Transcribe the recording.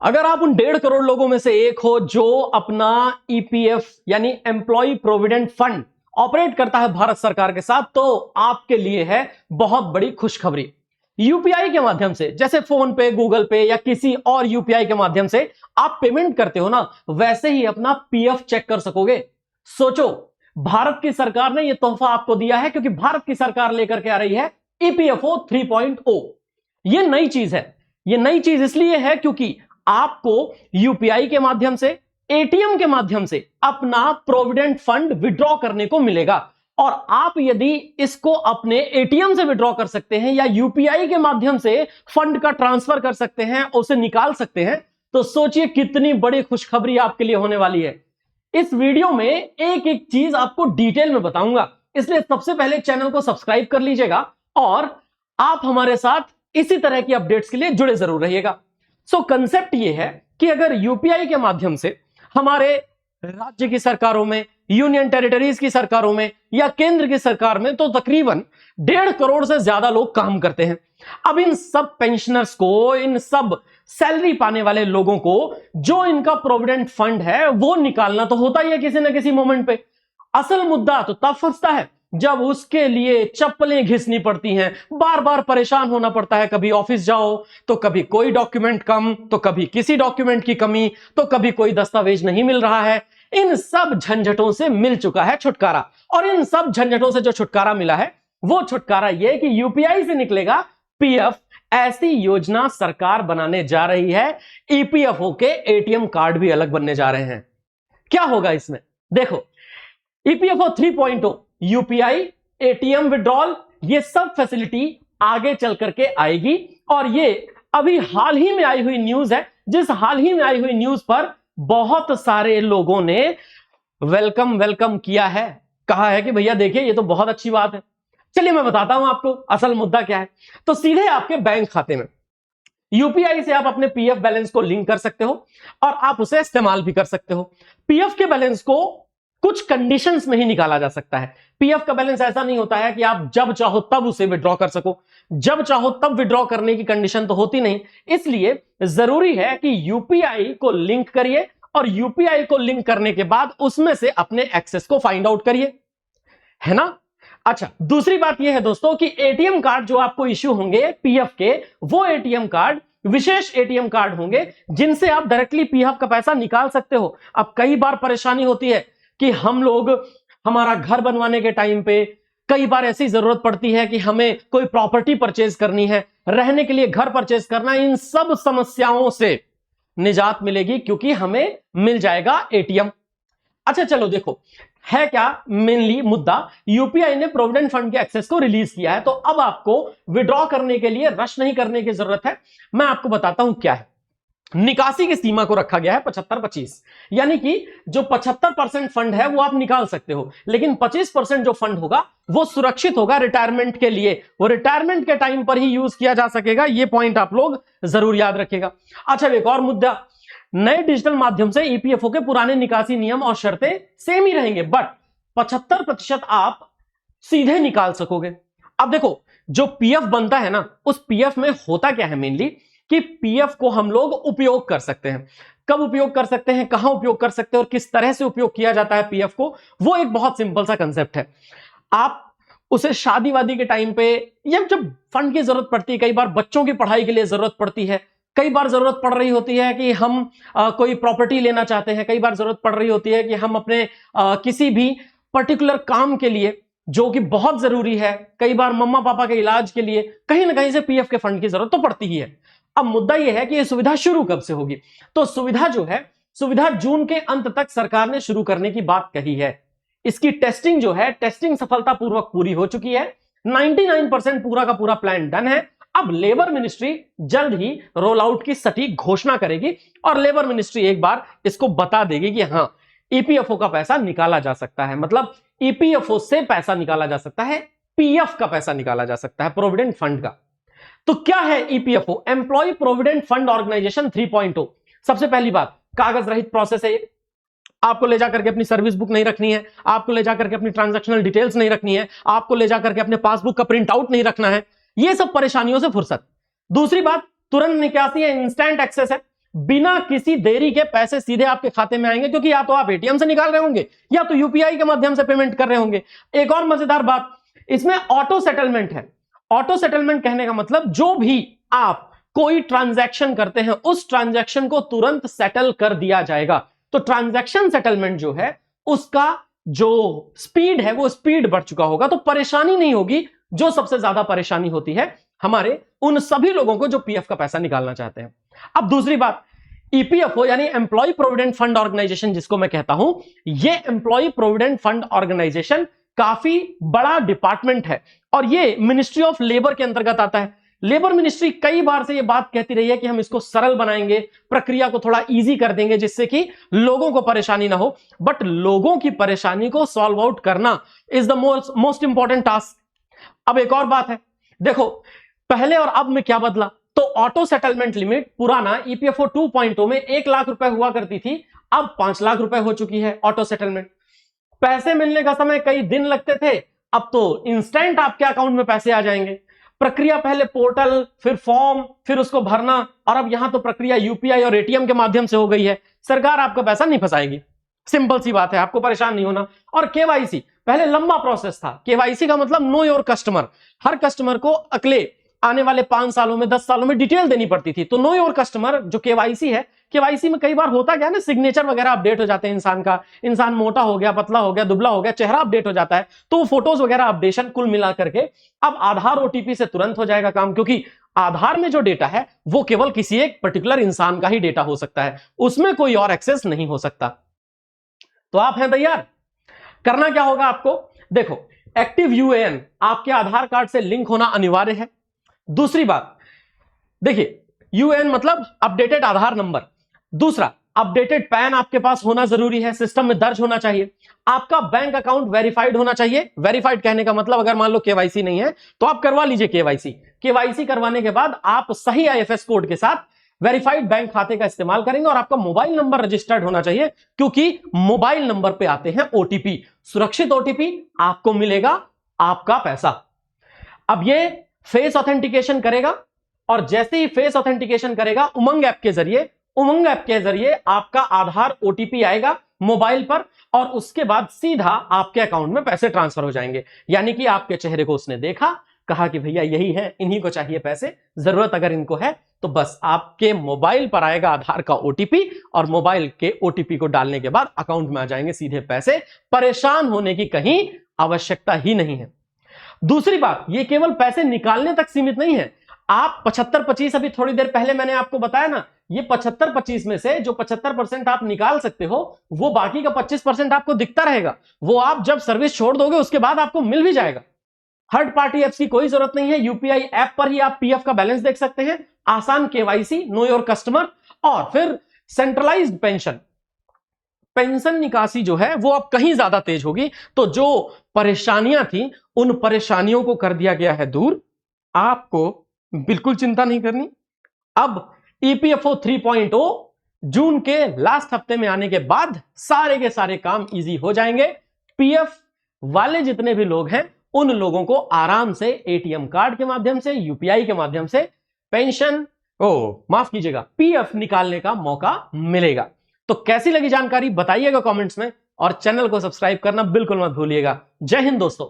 अगर आप उन 1.5 करोड़ लोगों में से एक हो जो अपना ईपीएफ यानी एम्प्लॉय प्रोविडेंट फंड ऑपरेट करता है भारत सरकार के साथ, तो आपके लिए है बहुत बड़ी खुशखबरी। यूपीआई के माध्यम से, जैसे फोन पे, गूगल पे या किसी और यूपीआई के माध्यम से आप पेमेंट करते हो ना, वैसे ही अपना पीएफ चेक कर सकोगे। सोचो, भारत की सरकार ने यह तोहफा आपको दिया है, क्योंकि भारत की सरकार लेकर के आ रही है ईपीएफओ 3.0। यह नई चीज है। यह नई चीज इसलिए है क्योंकि आपको यूपीआई के माध्यम से, एटीएम के माध्यम से अपना प्रोविडेंट फंड विड्रॉ करने को मिलेगा। और आप यदि इसको अपने एटीएम से विड्रॉ कर सकते हैं या यूपीआई के माध्यम से फंड का ट्रांसफर कर सकते हैं, उसे निकाल सकते हैं, तो सोचिए कितनी बड़ी खुशखबरी आपके लिए होने वाली है। इस वीडियो में एक एक चीज आपको डिटेल में बताऊंगा, इसलिए सबसे पहले चैनल को सब्सक्राइब कर लीजिएगा और आप हमारे साथ इसी तरह की अपडेट्स के लिए जुड़े जरूर रहिएगा। सो कंसेप्ट यह है कि अगर यूपीआई के माध्यम से हमारे राज्य की सरकारों में, यूनियन टेरिटरीज की सरकारों में या केंद्र की सरकार में तो तकरीबन 1.5 करोड़ से ज्यादा लोग काम करते हैं। अब इन सब पेंशनर्स को, इन सब सैलरी पाने वाले लोगों को जो इनका प्रोविडेंट फंड है वो निकालना तो होता ही है किसी ना किसी मोमेंट पे। असल मुद्दा तो तब फंसता है जब उसके लिए चप्पलें घिसनी पड़ती हैं, बार बार परेशान होना पड़ता है। कभी ऑफिस जाओ तो कभी कोई डॉक्यूमेंट कम, तो कभी किसी डॉक्यूमेंट की कमी, तो कभी कोई दस्तावेज नहीं मिल रहा है। इन सब झंझटों से मिल चुका है छुटकारा। और इन सब झंझटों से जो छुटकारा मिला है वो छुटकारा यह कि यूपीआई से निकलेगा पीएफ। ऐसी योजना सरकार बनाने जा रही है। ईपीएफओ के एटीएम कार्ड भी अलग बनने जा रहे हैं। क्या होगा इसमें? देखो, ईपीएफओ 3.0, यूपीआई, एटीएम विड्रॉल, ये सब फैसिलिटी आगे चल करके आएगी। और ये अभी हाल ही में आई हुई न्यूज है, जिस हाल ही में आई हुई न्यूज पर बहुत सारे लोगों ने वेलकम किया है, कहा है कि भैया देखिए ये तो बहुत अच्छी बात है। चलिए मैं बताता हूं आपको असल मुद्दा क्या है। तो सीधे आपके बैंक खाते में यूपीआई से आप अपने पीएफ बैलेंस को लिंक कर सकते हो और आप उसे इस्तेमाल भी कर सकते हो। पीएफ के बैलेंस को कुछ कंडीशंस में ही निकाला जा सकता है। पीएफ का बैलेंस ऐसा नहीं होता है कि आप जब चाहो तब उसे विड्रॉ कर सको, जब चाहो तब विड्रॉ करने की कंडीशन तो होती नहीं। इसलिए जरूरी है कि यूपीआई को लिंक करिए और यूपीआई को लिंक करने के बाद उसमें से अपने एक्सेस को फाइंड आउट करिए, है ना। अच्छा, दूसरी बात यह है दोस्तों कि एटीएम कार्ड जो आपको इश्यू होंगे पीएफ के, वो एटीएम कार्ड विशेष एटीएम कार्ड होंगे जिनसे आप डायरेक्टली पीएफ का पैसा निकाल सकते हो। अब कई बार परेशानी होती है कि हम लोग हमारा घर बनवाने के टाइम पे कई बार ऐसी जरूरत पड़ती है कि हमें कोई प्रॉपर्टी परचेज करनी है, रहने के लिए घर परचेज करना। इन सब समस्याओं से निजात मिलेगी क्योंकि हमें मिल जाएगा एटीएम। अच्छा चलो देखो, है क्या मेनली मुद्दा, यूपीआई ने प्रोविडेंट फंड के एक्सेस को रिलीज किया है, तो अब आपको विड्रॉ करने के लिए रश नहीं करने की जरूरत है। मैं आपको बताता हूं क्या है। निकासी की सीमा को रखा गया है 75-25, यानी कि जो 75% फंड है वो आप निकाल सकते हो, लेकिन 25% जो फंड होगा वो सुरक्षित होगा रिटायरमेंट के लिए। वो रिटायरमेंट के टाइम पर ही यूज किया जा सकेगा। ये पॉइंट आप लोग जरूर याद रखिएगा। अच्छा, एक और मुद्दा, नए डिजिटल माध्यम से ईपीएफओ के पुराने निकासी नियम और शर्तें सेम ही रहेंगे, बट 75% आप सीधे निकाल सकोगे। अब देखो, जो पीएफ बनता है ना, उस पीएफ में होता क्या है मेनली कि पीएफ को हम लोग उपयोग कर सकते हैं। कब उपयोग कर सकते हैं, कहां उपयोग कर सकते हैं और किस तरह से उपयोग किया जाता है पीएफ को, वो एक बहुत सिंपल सा कंसेप्ट है। आप उसे शादी वादी के टाइम पे या जब फंड की जरूरत पड़ती है, कई बार बच्चों की पढ़ाई के लिए जरूरत पड़ती है, कई बार जरूरत पड़ रही होती है कि हम कोई प्रॉपर्टी लेना चाहते हैं, कई बार जरूरत पड़ रही होती है कि हम अपने किसी भी पर्टिकुलर काम के लिए जो कि बहुत जरूरी है, कई बार मम्मा पापा के इलाज के लिए कहीं ना कहीं से पीएफ के फंड की जरूरत तो पड़ती ही है। अब मुद्दा यह है कि यह सुविधा शुरू कब से होगी। तो सुविधा जो है, सुविधा जून के अंत तक सरकार ने शुरू करने की बात कही है। इसकी टेस्टिंग जो है, टेस्टिंग सफलतापूर्वक पूरी हो चुकी है। 99% पूरा का पूरा प्लान डन है। अब लेबर मिनिस्ट्री जल्द ही रोल आउट की सटीक घोषणा करेगी और लेबर मिनिस्ट्री एक बार इसको बता देगी कि हां, ईपीएफओ का पैसा निकाला जा सकता है, मतलब ईपीएफओ से पैसा निकाला जा सकता है, पीएफ का पैसा निकाला जा सकता है, प्रोविडेंट फंड का। तो क्या है EPFO? Employ provident fund organisation 3.0। सबसे पहली बात, कागज रहित प्रोसेस है। आपको ले जाकर के अपनी सर्विस बुक नहीं रखनी है, आपको ले जाकर के अपनी ट्रांजैक्शनल डिटेल्स नहीं रखनी है, आपको ले जाकर के अपने पासबुक का प्रिंट आउट नहीं रखना है। ये सब परेशानियों से फुर्सत। दूसरी बात, तुरंत निकासी है, इंस्टेंट एक्सेस है। बिना किसी देरी के पैसे सीधे आपके खाते में आएंगे, क्योंकि या तो आप एटीएम से निकाल रहे होंगे या तो यूपीआई के माध्यम से पेमेंट कर रहे होंगे। एक और मजेदार बात, इसमें ऑटो सेटलमेंट है। ऑटो सेटलमेंट कहने का मतलब जो भी आप कोई ट्रांजैक्शन करते हैं उस ट्रांजैक्शन को तुरंत सेटल कर दिया जाएगा। तो ट्रांजैक्शन सेटलमेंट जो है उसका जो स्पीड है वो स्पीड बढ़ चुका होगा, तो परेशानी नहीं होगी। जो सबसे ज्यादा परेशानी होती है हमारे उन सभी लोगों को जो पीएफ का पैसा निकालना चाहते हैं। अब दूसरी बात, ईपीएफओ यानी एम्प्लॉय प्रोविडेंट फंड ऑर्गेनाइजेशन जिसको मैं कहता हूं, ये एम्प्लॉय प्रोविडेंट फंड ऑर्गेनाइजेशन काफी बड़ा डिपार्टमेंट है और ये मिनिस्ट्री ऑफ लेबर के अंतर्गत आता है। लेबर मिनिस्ट्री कई बार से ये बात कहती रही है कि हम इसको सरल बनाएंगे, प्रक्रिया को थोड़ा इजी कर देंगे जिससे कि लोगों को परेशानी ना हो, बट लोगों की परेशानी को सॉल्व आउट करना is the most important task. अब एक और बात है, देखो पहले और अब में क्या बदला, तो ऑटो सेटलमेंट लिमिट पुराना ईपीएफओ 2.0 में 1 लाख रुपए हुआ करती थी, अब 5 लाख रुपए हो चुकी है ऑटो सेटलमेंट। पैसे मिलने का समय कई दिन लगते थे, अब तो इंस्टेंट आपके अकाउंट में पैसे आ जाएंगे। प्रक्रिया पहले पोर्टल, फिर फॉर्म, फिर उसको भरना, और अब यहां तो प्रक्रिया यूपीआई और एटीएम के माध्यम से हो गई है। सरकार आपका पैसा नहीं फंसाएगी, सिंपल सी बात है, आपको परेशान नहीं होना। और केवाईसी, पहले लंबा प्रोसेस था। केवाईसी का मतलब know your customer, her customer को अगले आने वाले 5 सालों में 10 सालों में डिटेल देनी पड़ती थी। तो नो योर कस्टमर जो केवाईसी है, केवाईसी में कई बार होता क्या है ना, सिग्नेचर वगैरह अपडेट हो जाते हैं इंसान का, इंसान मोटा हो गया, पतला हो गया, दुबला हो गया, चेहरा अपडेट हो जाता है, तो फोटोज वगैरह अपडेशन कुल मिला करके अब आधार ओटीपी से तुरंत हो जाएगा काम, क्योंकि आधार में जो डेटा है वो केवल किसी एक पर्टिकुलर इंसान का ही डेटा हो सकता है, उसमें कोई और एक्सेस नहीं हो सकता। तो आप हैं तैयार? करना क्या होगा आपको, देखो एक्टिव यूएएन आपके आधार कार्ड से लिंक होना अनिवार्य है। दूसरी बात, देखिए यूएएन मतलब अपडेटेड आधार नंबर। दूसरा, अपडेटेड पैन आपके पास होना जरूरी है, सिस्टम में दर्ज होना चाहिए। आपका बैंक अकाउंट वेरीफाइड होना चाहिए। वेरीफाइड कहने का मतलब अगर मान लो केवाईसी नहीं है तो आप करवा लीजिए केवाईसी। केवाईसी करवाने के बाद आप सही आईएफएस कोड के साथ वेरीफाइड बैंक खाते का इस्तेमाल करेंगे और आपका मोबाइल नंबर रजिस्टर्ड होना चाहिए, क्योंकि मोबाइल नंबर पे आते हैं ओटीपी। सुरक्षित ओटीपी, आपको मिलेगा आपका पैसा। अब ये फेस ऑथेंटिकेशन करेगा और जैसे ही फेस ऑथेंटिकेशन करेगा उमंग ऐप के जरिए आपका आधार ओटीपी आएगा मोबाइल पर और उसके बाद सीधा आपके अकाउंट में पैसे ट्रांसफर हो जाएंगे। यानी कि आपके चेहरे को उसने देखा, कहा कि भैया यही है, इन्हीं को चाहिए पैसे, जरूरत अगर इनको है तो बस आपके मोबाइल पर आएगा आधार का ओटीपी और मोबाइल के ओटीपी को डालने के बाद अकाउंट में आ जाएंगे सीधे पैसे। परेशान होने की कहीं आवश्यकता ही नहीं है। दूसरी बात, ये केवल पैसे निकालने तक सीमित नहीं है। आप 75-25 अभी थोड़ी देर पहले मैंने आपको बताया ना, ये 75-25 में से जो 75% आप निकाल सकते हो वो बाकी का 25% आपको दिखता रहेगा। वो आप जब सर्विस छोड़ दोगे उसके बाद आपको मिल भी जाएगा। थर्ड पार्टी एप्स की कोई जरूरत नहीं है, यूपीआई ऐप पर ही आप पीएफ का बैलेंस देख सकते हैं। आसान केवाईसी, नो योर कस्टमर, और फिर सेंट्रलाइज्ड पेंशन निकासी जो है वो अब कहीं ज्यादा तेज होगी। तो जो परेशानियां थी उन परेशानियों को कर दिया गया है दूर, आपको बिल्कुल चिंता नहीं करनी। अब ईपीएफओ 3.0 जून के लास्ट हफ्ते में आने के बाद सारे के सारे काम इजी हो जाएंगे। पीएफ वाले जितने भी लोग हैं उन लोगों को आराम से एटीएम कार्ड के माध्यम से, यूपीआई के माध्यम से पेंशन, माफ कीजिएगा, पीएफ निकालने का मौका मिलेगा। तो कैसी लगी जानकारी बताइएगा कमेंट्स में और चैनल को सब्सक्राइब करना बिल्कुल मत भूलिएगा। जय हिंद दोस्तों।